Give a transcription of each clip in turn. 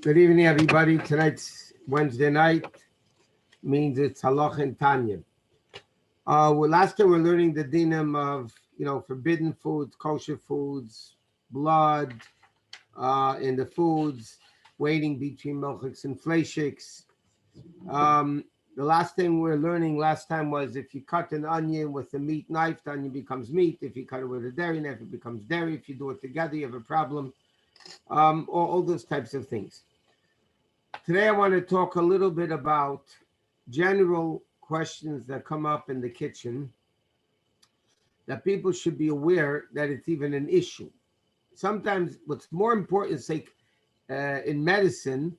Good evening, everybody. Tonight's Wednesday night means it's Halacha and Tanya. Last time we're learning the dinam of forbidden foods, kosher foods, blood in the foods, waiting between milchiks and fleishiks. The last thing we're learning last time was if you cut an onion with a meat knife, the onion becomes meat. If you cut it with a dairy knife, it becomes dairy. If you do it together, you have a problem. All those types of things. Today I want to talk a little bit about general questions that come up in the kitchen that people should be aware that it's even an issue. Sometimes what's more important is like in medicine,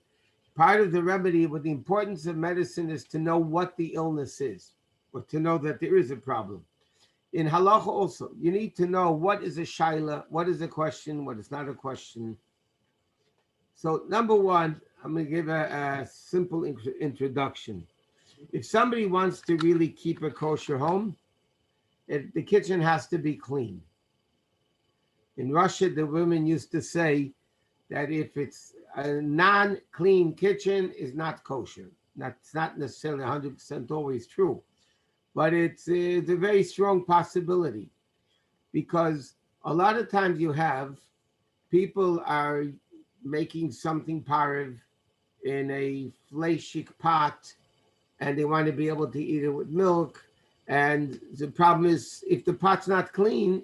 part of the remedy with the importance of medicine is to know what the illness is or to know that there is a problem. In halacha also, you need to know what is a shaila, what is a question, what is not a question. So number one, I'm going to give a simple introduction. If somebody wants to really keep a kosher home, the kitchen has to be clean. In Russia, the women used to say that if it's a non-clean kitchen, is not kosher. That's not necessarily 100% always true, but it's a very strong possibility because a lot of times you have people are making something parv in a fleishik pot and they want to be able to eat it with milk. And the problem is if the pot's not clean,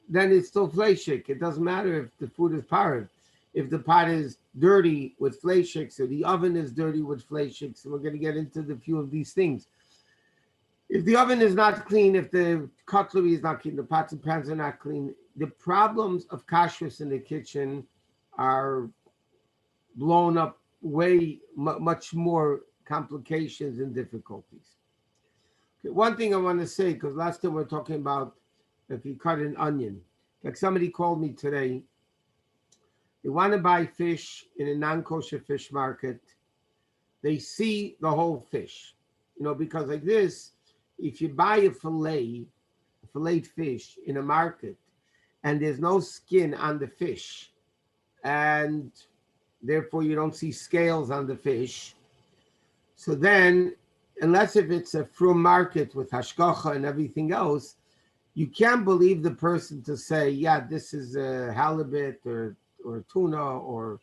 then it's still fleishik. It doesn't matter if the food is parv. If the pot is dirty with fleishiks or the oven is dirty with fleishiks, and we're going to get into the few of these things. If the oven is not clean, if the cutlery is not clean, the pots and pans are not clean, the problems of kashrus in the kitchen are blown up way much more complications and difficulties. Okay, one thing I want to say, because last time we were talking about if you cut an onion, like somebody called me today, they want to buy fish in a non-kosher fish market. They see the whole fish, because like this, if you buy a filleted fish in a market and there's no skin on the fish and therefore you don't see scales on the fish, so then unless if it's a frum market with hashgacha and everything else, you can't believe the person to say, yeah, this is a halibut or tuna or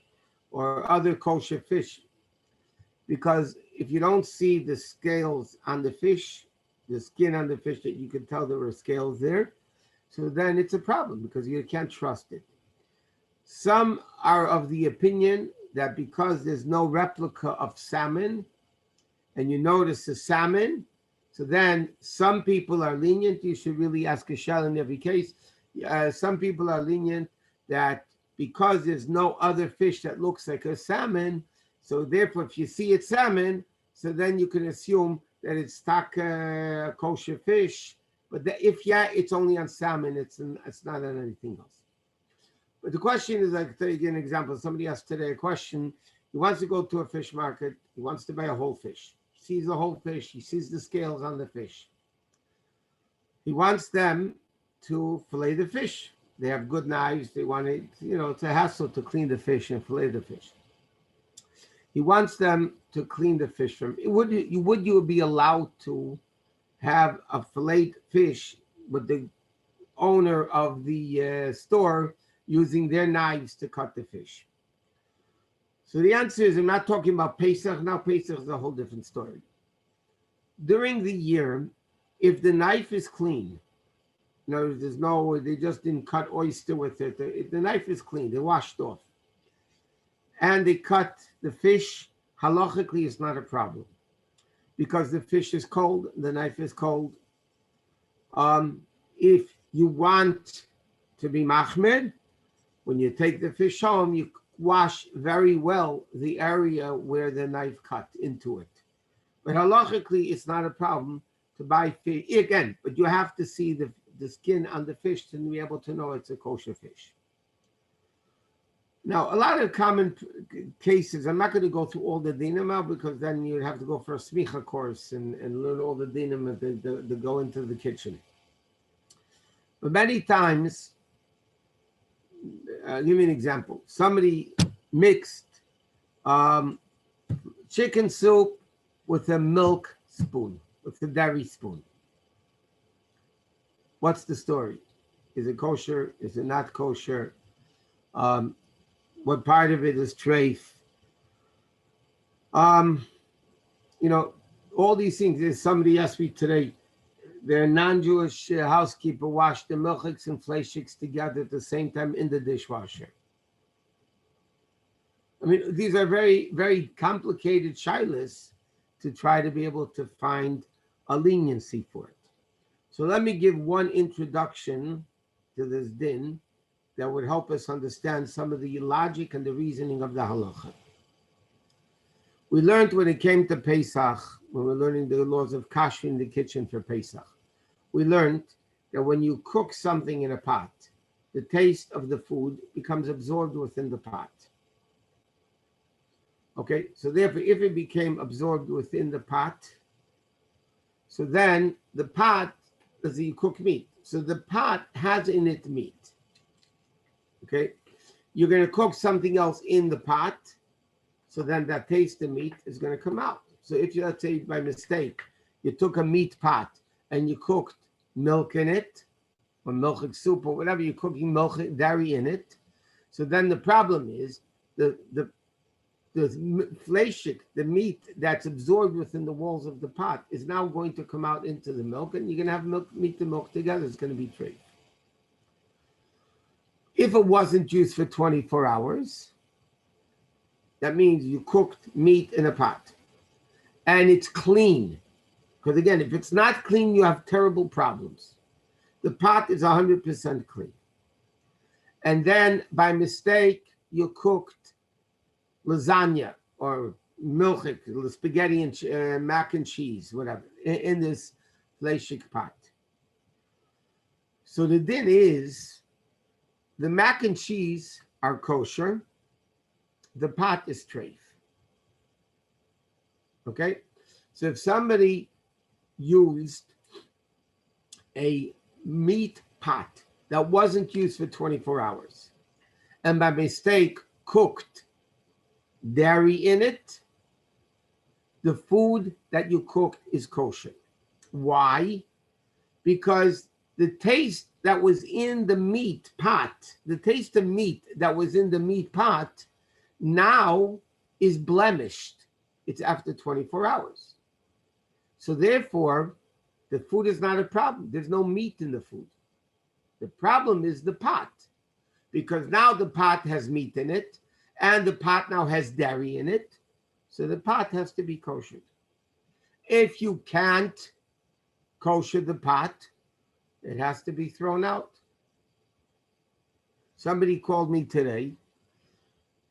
other kosher fish, because if you don't see the scales on the fish, the skin on the fish, that you can tell there were scales there, so then it's a problem because you can't trust it. Some are of the opinion that because there's no replica of salmon and you notice the salmon, so then some people are lenient. You should really ask a shell in every case. Some people are lenient that because there's no other fish that looks like a salmon, so therefore if you see it's salmon, so then you can assume that it's kosher fish. But it's only on salmon, it's not on anything else. But the question is, like, to give an example, somebody asked today a question. He wants to go to a fish market. He wants to buy a whole fish. He sees the whole fish. He sees the scales on the fish. He wants them to fillet the fish. They have good knives. They want to, it's a hassle to clean the fish and fillet the fish. He wants them to clean the fish from. Would you be allowed to have a filleted fish with the owner of the store using their knives to cut the fish? So the answer is, I'm not talking about Pesach. Now Pesach is a whole different story. During the year, if the knife is clean, they just didn't cut oyster with it. If the knife is clean, they washed off, and they cut the fish, halachically it's not a problem because the fish is cold, the knife is cold. If you want to be machmed, when you take the fish home, you wash very well the area where the knife cut into it. But halachically, it's not a problem to buy fish again, but you have to see the skin on the fish to be able to know it's a kosher fish. Now, a lot of common cases, I'm not going to go through all the dinim now because then you'd have to go for a smicha course and learn all the dinim that go into the kitchen. But many times, give me an example. Somebody mixed Um, chicken soup with a milk spoon, with a dairy spoon. What's the story? Is it kosher? Is it not kosher? Um, what part of it is treif? Um, you know, all these things. There's somebody asked me today, their non-Jewish housekeeper washed the milchiks and fleishiks together at the same time in the dishwasher. I mean, these are very, very complicated shilas to try to be able to find a leniency for it. So let me give one introduction to this din that would help us understand some of the logic and the reasoning of the halacha. We learned when it came to Pesach, when we're learning the laws of kashrut in the kitchen for Pesach, we learned that when you cook something in a pot, the taste of the food becomes absorbed within the pot. Okay, so therefore, if it became absorbed within the pot, so then the pot, as you cook meat, so the pot has in it meat. Okay, you're going to cook something else in the pot, so then that taste of meat is going to come out. So if you, let's say by mistake, you took a meat pot and you cooked milk in it, or milk soup, or whatever, you're cooking milk, dairy in it, so then the problem is the fleishik, the meat that's absorbed within the walls of the pot, is now going to come out into the milk, and you're going to have meat and milk together. It's going to be treif. If it wasn't used for 24 hours, that means you cooked meat in a pot and it's clean. Because again, if it's not clean, you have terrible problems. The pot is 100% clean. And then by mistake, you cooked lasagna or milchik, spaghetti and mac and cheese, whatever, in this fleishik pot. So the din is, the mac and cheese are kosher, the pot is treif. Okay? So if somebody used a meat pot that wasn't used for 24 hours and by mistake cooked dairy in it, the food that you cooked is kosher. Why? Because the taste that was in the meat pot, the taste of meat that was in the meat pot now is blemished. It's after 24 hours. So therefore, the food is not a problem. There's no meat in the food. The problem is the pot, because now the pot has meat in it, and the pot now has dairy in it, so the pot has to be koshered. If you can't kosher the pot, it has to be thrown out. Somebody called me today.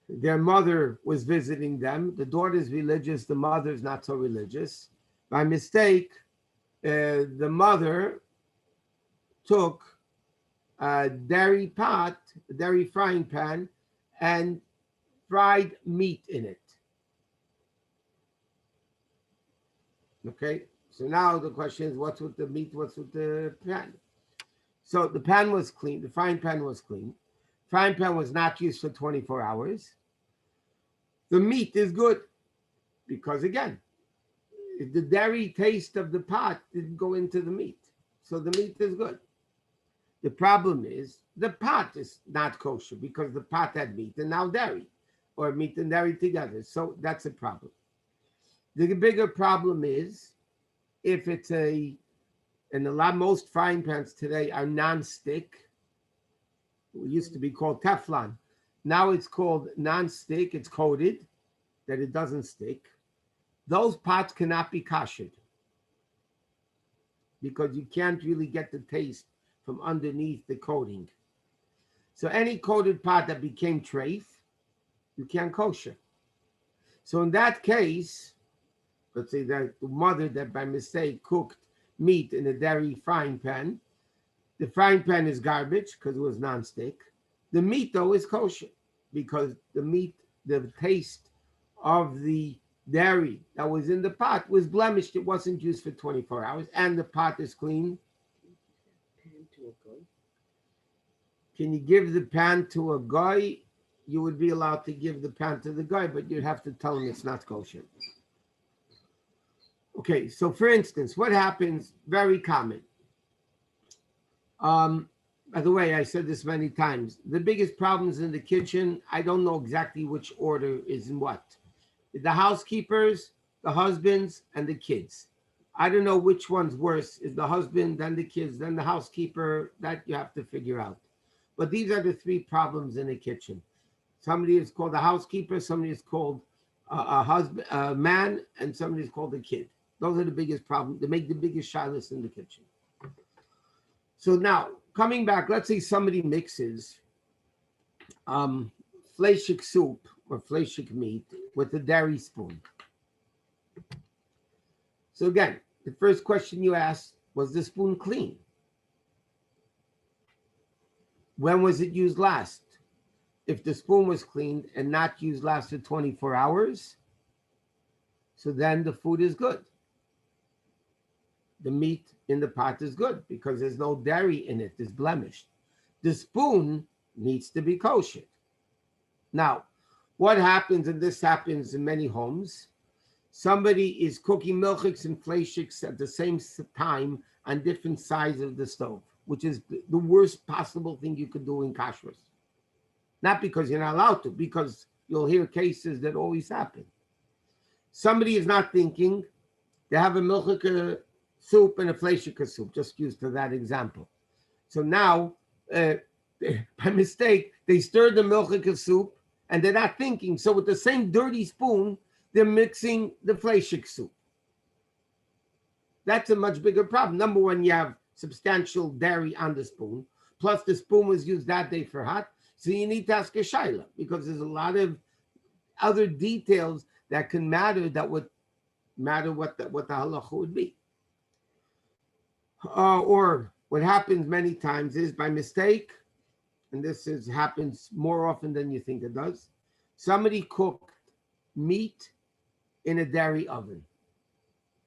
Their mother was visiting them. The daughter's religious, the mother's not so religious. By mistake, the mother took a dairy pot, a dairy frying pan, and fried meat in it. Okay, so now the question is, what's with the meat, what's with the pan? So the pan was clean, the frying pan was clean. Frying pan was not used for 24 hours. The meat is good because, again, the dairy taste of the pot didn't go into the meat. So the meat is good. The problem is the pot is not kosher because the pot had meat and now dairy, or meat and dairy together. So that's a problem. The bigger problem is if it's most frying pans today are non-stick. It used to be called Teflon. Now it's called non-stick. It's coated that it doesn't stick. Those pots cannot be kashered because you can't really get the taste from underneath the coating. So any coated pot that became treif, you can't kosher. So in that case, let's say that the mother that by mistake cooked meat in a dairy frying pan, the frying pan is garbage because it was non-stick. The meat, though, is kosher because the meat, the taste of the dairy that was in the pot was blemished. It wasn't used for 24 hours, and the pot is clean. Can you give the pan to a guy? you would be allowed to give the pan to the guy, but you'd have to tell him it's not kosher. Okay, so for instance, what happens, very common. By the way, I said this many times. The biggest problems in the kitchen, I don't know exactly which order is in what. The housekeepers, the husbands, and the kids. I don't know which one's worse. Is the husband, then the kids, then the housekeeper? That you have to figure out. But these are the three problems in the kitchen. Somebody is called a housekeeper, somebody is called a husband, a man, and somebody is called a kid. Those are the biggest problems. They make the biggest shilas in the kitchen. So now, coming back, let's say somebody mixes fleshik soup or fleshik meat with a dairy spoon. So again, the first question you asked, was the spoon clean? When was it used last? If the spoon was cleaned and not used last for 24 hours, so then the food is good. The meat in the pot is good because there's no dairy in it, it's blemished. The spoon needs to be kosher. Now, what happens, and this happens in many homes, somebody is cooking milchiks and fleishiks at the same time on different sides of the stove, which is the worst possible thing you could do in kashrus. Not because you're not allowed to, because you'll hear cases that always happen. Somebody is not thinking, they have a milchik soup and a fleishik soup, just used to that example. So now, by mistake, they stirred the milchik soup and they're not thinking. So with the same dirty spoon, they're mixing the fleishik soup. That's a much bigger problem. Number one, you have substantial dairy on the spoon, plus the spoon was used that day for hot. So you need to ask a shaila because there's a lot of other details that can matter that would matter what the halacha would be. Or what happens many times is by mistake, and this happens more often than you think it does, somebody cooked meat in a dairy oven.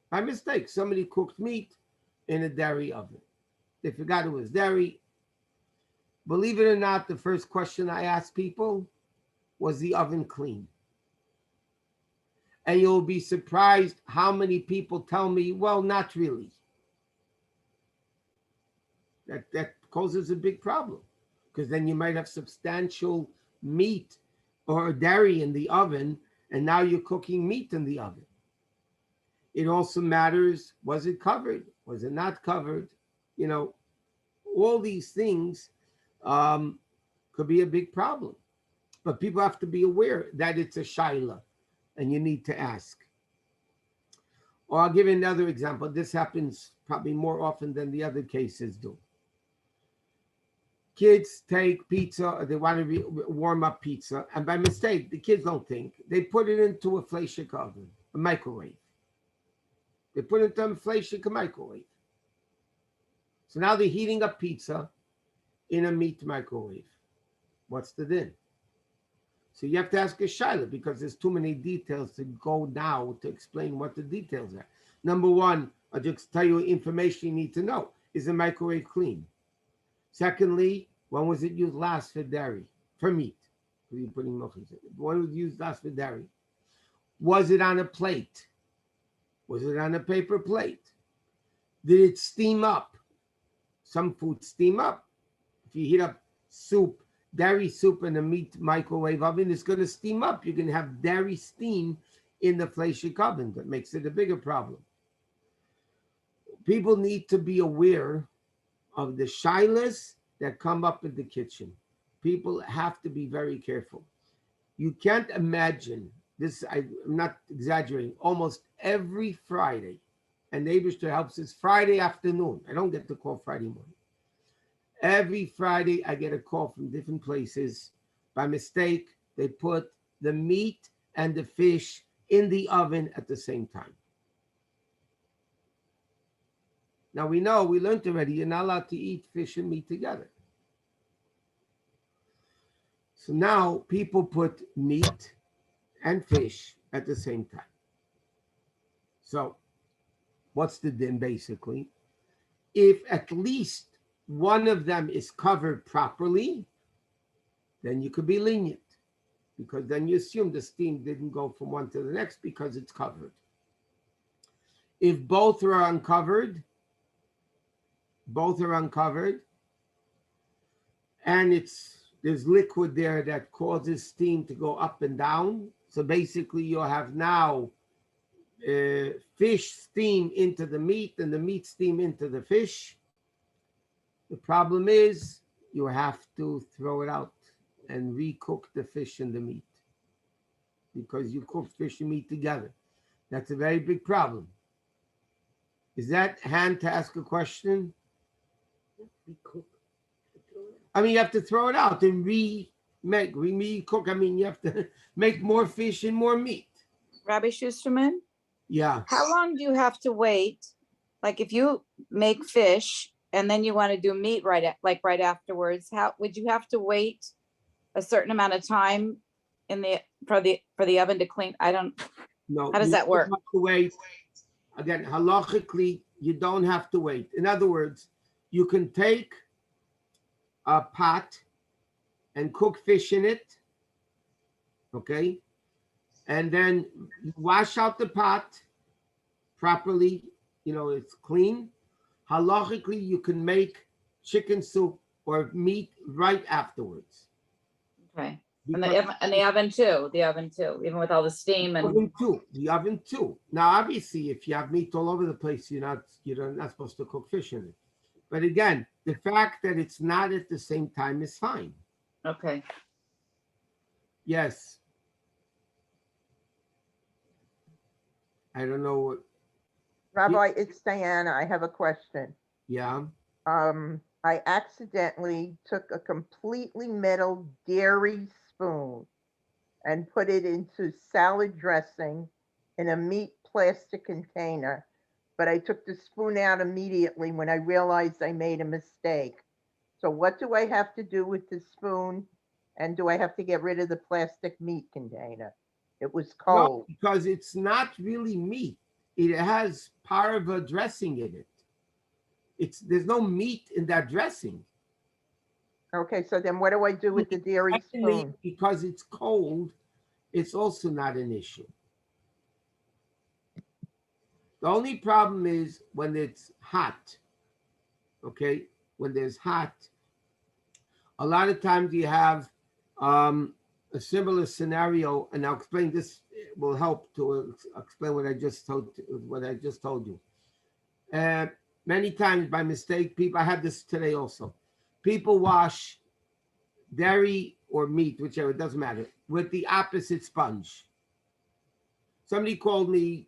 By mistake, somebody cooked meat in a dairy oven. They forgot it was dairy. Believe it or not, the first question I asked people was the oven clean? And you'll be surprised how many people tell me, well, not really. That causes a big problem because then you might have substantial meat or dairy in the oven, and now you're cooking meat in the oven. It also matters, was it covered? Was it not covered? You know, all these things could be a big problem. But people have to be aware that it's a shaila and you need to ask. Or I'll give you another example. This happens probably more often than the other cases do. Kids take pizza, or they want to warm up pizza, and by mistake, the kids don't think. They put it into a fleishik oven, a microwave. They put it into a fleishik microwave. So now they're heating up pizza in a meat microwave. What's the din? So you have to ask a shaila because there's too many details to go now to explain what the details are. Number one, I'll just tell you information you need to know. Is the microwave clean? Secondly, when was it used last for dairy, for meat? You're putting milchiks in it. When was it used last for dairy? Was it on a plate? Was it on a paper plate? Did it steam up? Some foods steam up. If you heat up soup, dairy soup in a meat microwave oven, it's going to steam up. You're going to have dairy steam in the fleishik oven. That makes it a bigger problem. People need to be aware of the shilas that come up in the kitchen. People have to be very careful. You can't imagine this, I'm not exaggerating, almost every Friday, and Neighborster helps us Friday afternoon. I don't get the call Friday morning. Every Friday, I get a call from different places. By mistake, they put the meat and the fish in the oven at the same time. Now we learned already, you're not allowed to eat fish and meat together. So now people put meat and fish at the same time. So what's the din basically? If at least one of them is covered properly, then you could be lenient. because then you assume the steam didn't go from one to the next because it's covered. If both are uncovered, and there's liquid there that causes steam to go up and down. So basically you'll have now fish steam into the meat and the meat steam into the fish. The problem is you have to throw it out and recook the fish and the meat because you cook fish and meat together. That's a very big problem. Is that hand to ask a question? I mean, you have to throw it out and recook. I mean, you have to make more fish and more meat. Rabbi Shusterman, Yeah. how long do you have to wait? Like if you make fish and then you want to do meat right afterwards, how would you have to wait a certain amount of time for the oven to clean? I don't know. How does that work? You have to wait. Again, halachically, you don't have to wait. In other words, you can take a pot and cook fish in it, okay? And then wash out the pot properly, it's clean. Halachically, you can make chicken soup or meat right afterwards. Okay. And the oven too, even with all the steam and the oven too. Now, obviously, if you have meat all over the place, you're not supposed to cook fish in it. But again, the fact that it's not at the same time is fine. Okay. Yes. I don't know what. Rabbi, it's Diana. I have a question. Yeah. I accidentally took a completely metal dairy spoon and put it into salad dressing in a meat plastic container, but I took the spoon out immediately when I realized I made a mistake. So what do I have to do with the spoon? And do I have to get rid of the plastic meat container? It was cold. No, because it's not really meat. It has parva dressing in it. There's no meat in that dressing. Okay, so then what do I do with the dairy spoon? Because it's cold, it's also not an issue. The only problem is when it's hot. Okay, when there's hot, a lot of times you have a similar scenario, and I'll explain this. Will help to explain what I just told you. Many times by mistake, I had this today also. People wash dairy or meat, whichever, it doesn't matter, with the opposite sponge. Somebody called me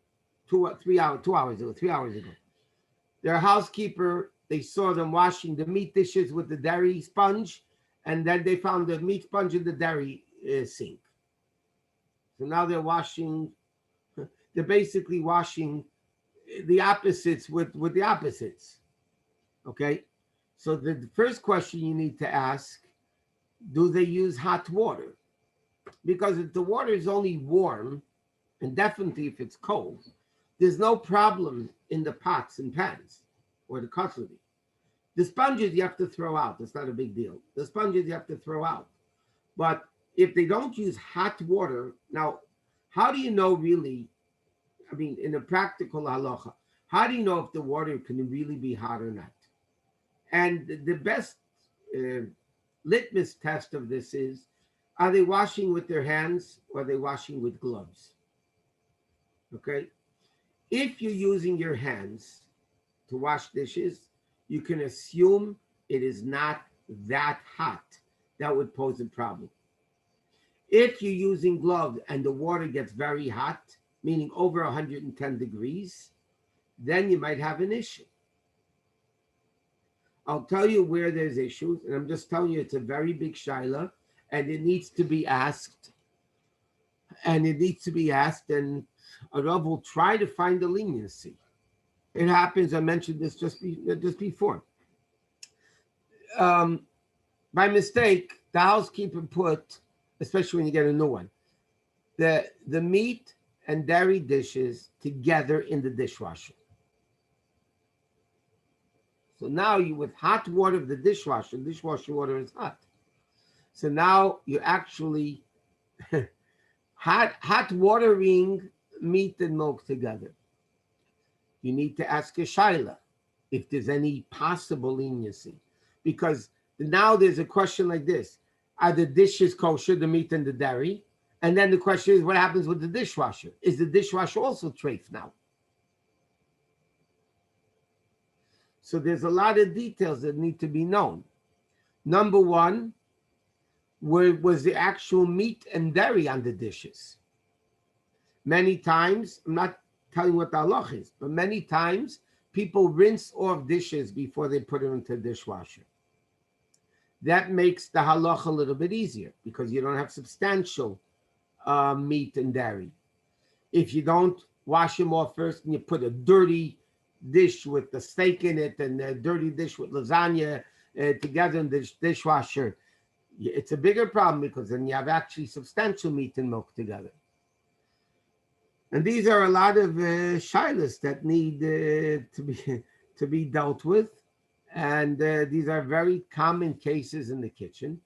2 hours ago. Their housekeeper, they saw them washing the meat dishes with the dairy sponge, and then they found the meat sponge in the dairy sink. So now they're basically washing the opposites with the opposites. Okay? So the first question you need to ask, do they use hot water? Because if the water is only warm, and definitely if it's cold, there's no problem in the pots and pans or the cutlery. The sponges you have to throw out. It's not a big deal. The sponges you have to throw out. But if they don't use hot water, now, how do you know really, I mean, in a practical halacha, how do you know if the water can really be hot or not? And the best litmus test of this is, are they washing with their hands or are they washing with gloves? Okay? If you're using your hands to wash dishes, you can assume it is not that hot. That would pose a problem. If you're using gloves and the water gets very hot, meaning over 110 degrees, then you might have an issue. I'll tell you where there's issues, and I'm just telling you it's a very big shaila, and it needs to be asked. And a Rav will try to find the leniency. It happens, I mentioned this just before. By mistake, the housekeeper put, especially when you get a new one, the meat and dairy dishes together in the dishwasher. So now you, with hot water of the dishwasher water is hot. So now you actually hot watering meat and milk together. You need to ask a shaila if there's any possible leniency, because now there's a question like this: are the dishes kosher, the meat and the dairy? And then the question is, what happens with the dishwasher? Is the dishwasher also treif now? So there's a lot of details that need to be known. Number one, where was the actual meat and dairy on the dishes? Many times, I'm not telling what the halacha is, but many times people rinse off dishes before they put them into the dishwasher. That makes the halacha a little bit easier because you don't have substantial meat and dairy. If you don't wash them off first and you put a dirty dish with the steak in it and a dirty dish with lasagna together in the dishwasher, it's a bigger problem because then you have actually substantial meat and milk together. And these are a lot of shilas that need to be dealt with. And these are very common cases in the kitchen.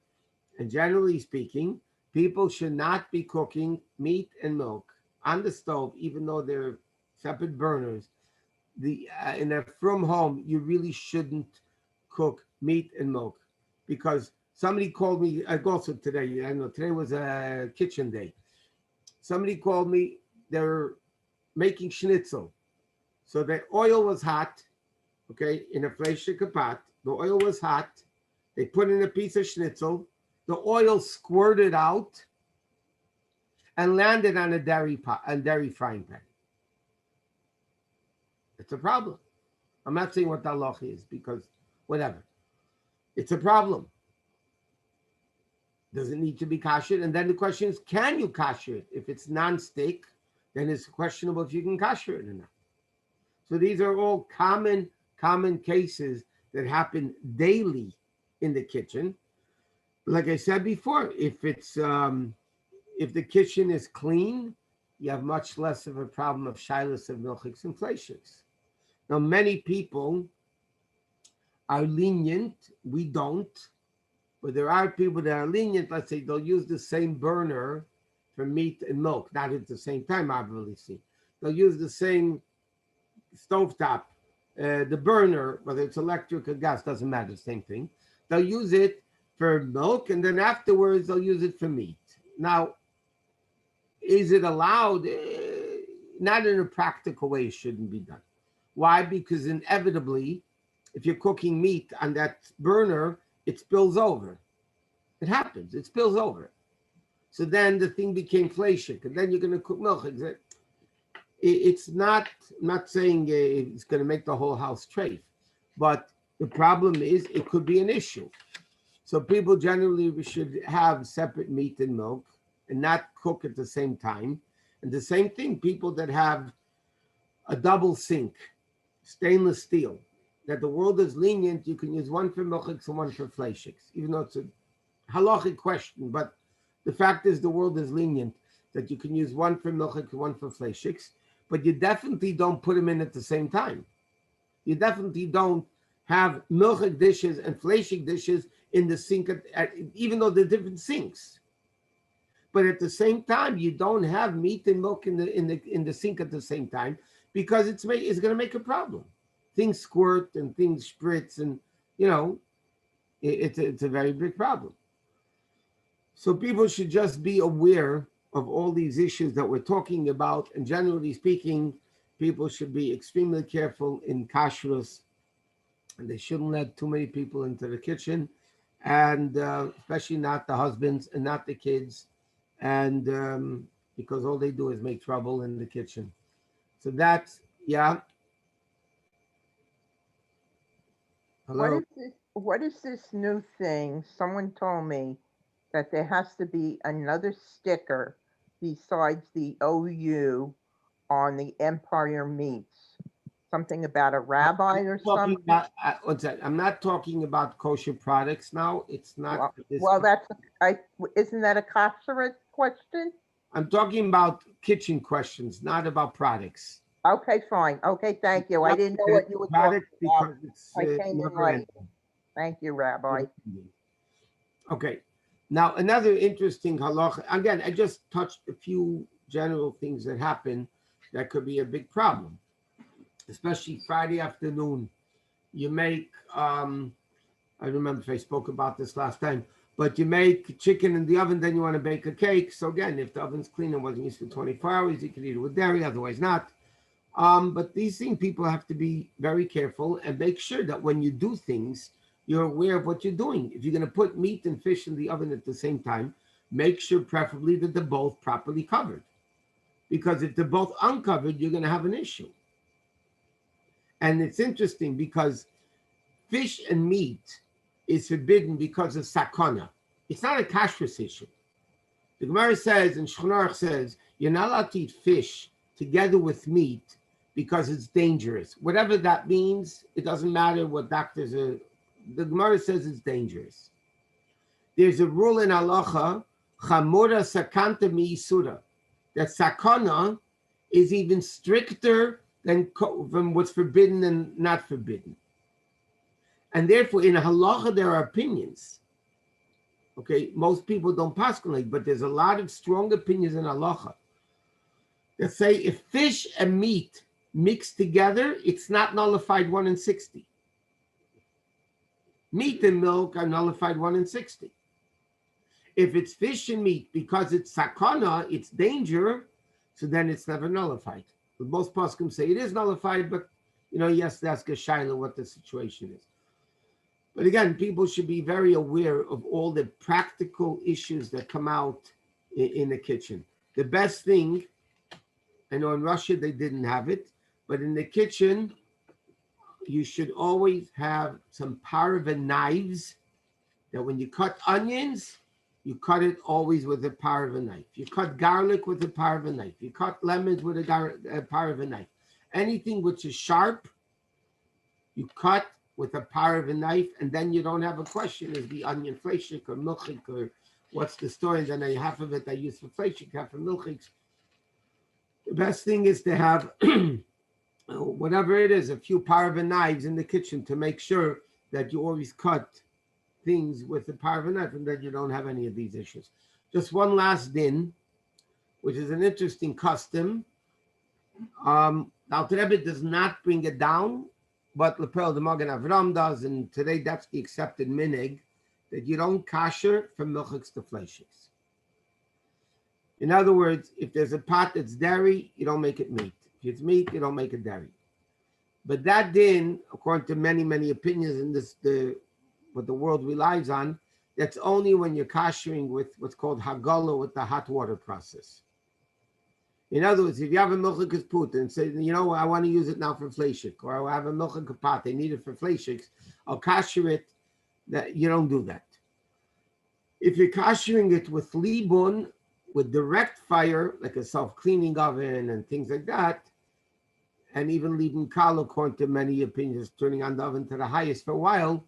And generally speaking, people should not be cooking meat and milk on the stove, even though they're separate burners. In a from home, you really shouldn't cook meat and milk, because somebody called me also today. I know today was a kitchen day. Somebody called me. They're making schnitzel, so the oil was hot. Okay, in a fleischer pot, the oil was hot. They put in a piece of schnitzel. The oil squirted out and landed on a dairy frying pan. It's a problem. I'm not saying what the halacha is, because whatever. It's a problem. Does it need to be kasher? And then the question is, can you kasher it? If it's non-stick, then it's questionable if you can kasher it or not. So these are all common cases that happen daily in the kitchen. Like I said before, if the kitchen is clean, you have much less of a problem of shilas of milchiks and fleishiks. Now, many people are lenient. We don't. But there are people that are lenient. Let's say they'll use the same burner for meat and milk, not at the same time, obviously. They'll use the same stovetop, the burner, whether it's electric or gas, doesn't matter, same thing. They'll use it for milk, and then afterwards they'll use it for meat. Now, is it allowed? Not in a practical way, it shouldn't be done. Why? Because inevitably, if you're cooking meat on that burner, it spills over. It happens. It spills over. So then the thing became fleishik, and then you're going to cook milk. It's not, I'm not saying it's going to make the whole house treif, but the problem is it could be an issue. So people generally should have separate meat and milk and not cook at the same time. And the same thing, people that have a double sink, stainless steel, that the world is lenient, you can use one for milchiks and one for fleishiks, even though it's a halachic question. But the fact is the world is lenient, that you can use one for milchiks and one for fleishiks, but you definitely don't put them in at the same time. You definitely don't have milchik dishes and fleishik dishes in the sink, even though they're different sinks. But at the same time, you don't have meat and milk in the sink at the same time, because it's going to make a problem. Things squirt and things spritz, and it's a very big problem. So people should just be aware of all these issues that we're talking about, and generally speaking, people should be extremely careful in kashrus, and they shouldn't let too many people into the kitchen, and especially not the husbands and not the kids, and because all they do is make trouble in the kitchen. So that's, yeah. Hello? What is this new thing? Someone told me that there has to be another sticker besides the OU on the Empire Meats. Something about a rabbi or something? I'm not talking about kosher products now. It's not. Well, isn't that a kashrut question? I'm talking about kitchen questions, not about products. Okay, fine. Okay, thank you. I didn't know what you were talking about. It's I came in late. Thank you, Rabbi. Okay, Now, another interesting halacha, again, I just touched a few general things that happen that could be a big problem, especially Friday afternoon. You make, I remember if I spoke about this last time, but you make chicken in the oven, then you want to bake a cake. So again, if the oven's clean and wasn't used for 24 hours, you can eat it with dairy, otherwise not. But these things, people have to be very careful and make sure that when you do things, you're aware of what you're doing. If you're going to put meat and fish in the oven at the same time, make sure preferably that they're both properly covered. Because if they're both uncovered, you're going to have an issue. And it's interesting because fish and meat is forbidden because of sakana. It's not a kashrus issue. The Gemara says, and Shulchan Aruch says, you're not allowed to eat fish together with meat because it's dangerous. Whatever that means, it doesn't matter what doctors are. The Gemara says it's dangerous. There's a rule in halacha, chamura sakanta mi'isura, that sakana is even stricter than from what's forbidden and not forbidden. And therefore, in halacha, there are opinions. Okay, most people don't paskin, but there's a lot of strong opinions in halacha that say if fish and meat mix together, it's not nullified 1 in 60. Meat and milk are nullified 1 in 60. If it's fish and meat, because it's sakana, it's danger, so then it's never nullified. But most poskim say it is nullified, but yes, that's a shaila what the situation is. But again, people should be very aware of all the practical issues that come out in the kitchen. The best thing, I know in Russia they didn't have it, but in the kitchen, you should always have some parva knives that when you cut onions, you cut it always with a parva knife. You cut garlic with a parva knife. You cut lemons with a parva knife. Anything which is sharp, you cut with a parva knife, and then you don't have a question, is the onion fleshik or milchik, or what's the story? And then half of it I use for fleshik, half for milchik. The best thing is to have whatever it is, a few parva knives in the kitchen to make sure that you always cut things with the parva knife and that you don't have any of these issues. Just one last din, which is an interesting custom. Alter Rebbe does not bring it down, but Lepel the Magen Avram does, and today that's the accepted minig, that you don't kasher from milchiks to fleishiks. In other words, if there's a pot that's dairy, you don't make it meat. If it's meat, you don't make it dairy. But that din, according to many, many opinions in this, what the world relies on, that's only when you're kashering with what's called hagala, with the hot water process. In other words, if you have a milchik put and say, I want to use it now for fleshik, or I have a milchik pot, they need it for fleshiks, I'll kasher it. That you don't do that. If you're kashering it with libun, with direct fire, like a self-cleaning oven and things like that, and even leaving kal, according to many opinions, turning on the oven to the highest for a while,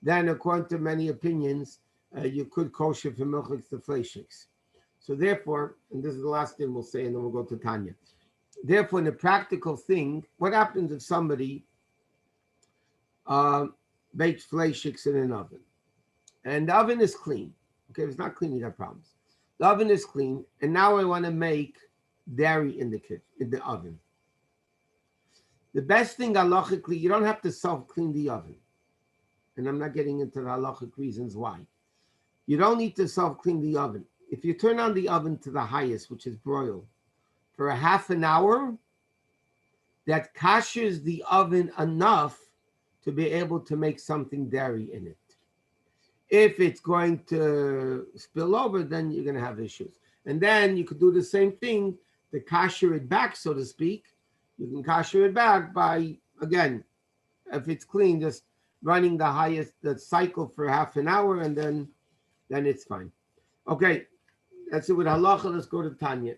then according to many opinions, you could kosher for milchiks to fleshiks. So therefore, and this is the last thing we'll say, and then we'll go to Tanya. Therefore, in a practical thing, what happens if somebody bakes fleshiks in an oven? And the oven is clean. Okay, if it's not clean, you have problems. The oven is clean, and now I want to make dairy in the oven. The best thing halachically, you don't have to self-clean the oven. And I'm not getting into the halachic reasons why. You don't need to self-clean the oven. If you turn on the oven to the highest, which is broil, for a half an hour, that kashers the oven enough to be able to make something dairy in it. If it's going to spill over, then you're going to have issues. And then you could do the same thing to kasher it back, so to speak. You can kasher it back by, again, if it's clean, just running the cycle for half an hour, and then it's fine. Okay, that's it with halacha. Let's go to Tanya.